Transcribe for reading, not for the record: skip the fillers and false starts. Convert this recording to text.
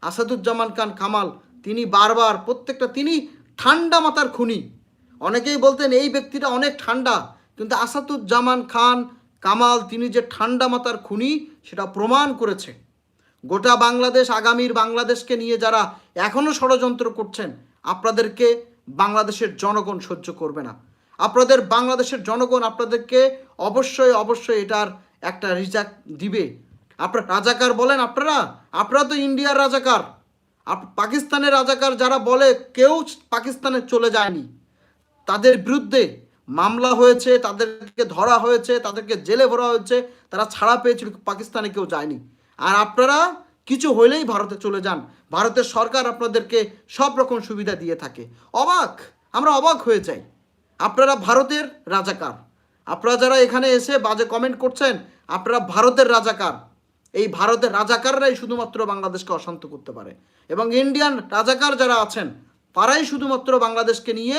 আসাদুজ্জামান খান কামাল তিনি বারবার প্রত্যেকটা, তিনি ঠান্ডা মাথার খুনি। অনেকেই বলতেন এই ব্যক্তিটা অনেক ঠান্ডা, কিন্তু আসাদুজ্জামান খান কামাল তিনি যে ঠান্ডা মাথার খুনি সেটা প্রমাণ করেছে। গোটা বাংলাদেশ, আগামীর বাংলাদেশকে নিয়ে যারা এখনও ষড়যন্ত্র করছেন, আপনাদেরকে বাংলাদেশের জনগণ সহ্য করবে না। আপনাদের বাংলাদেশের জনগণ আপনাদেরকে অবশ্যই অবশ্যই এটার একটা রিজাক্ট দিবে। আপনারা রাজাকার বলেন, আপনারা তো ইন্ডিয়ার রাজাকার। পাকিস্তানের রাজাকার যারা বলে কেউ পাকিস্তানে চলে যায়নি, তাদের বিরুদ্ধে মামলা হয়েছে, তাদেরকে ধরা হয়েছে, তাদেরকে জেলে ভরা হয়েছে, তারা ছাড়া পেয়েছিল, পাকিস্তানে কেউ যায়নি। আর আপনারা কিছু হইলেই ভারতে চলে যান, ভারতের সরকার আপনাদেরকে সব রকম সুবিধা দিয়ে থাকে। আমরা অবাক হয়ে যাই। আপনারা ভারতের রাজাকার, আপনারা যারা এখানে এসে বাজে কমেন্ট করছেন, আপনারা ভারতের রাজাকার। এই ভারতের রাজাকাররাই শুধুমাত্র বাংলাদেশকে অশান্ত করতে পারে, এবং ইন্ডিয়ান রাজাকার যারা আছেন তারাই শুধুমাত্র বাংলাদেশকে নিয়ে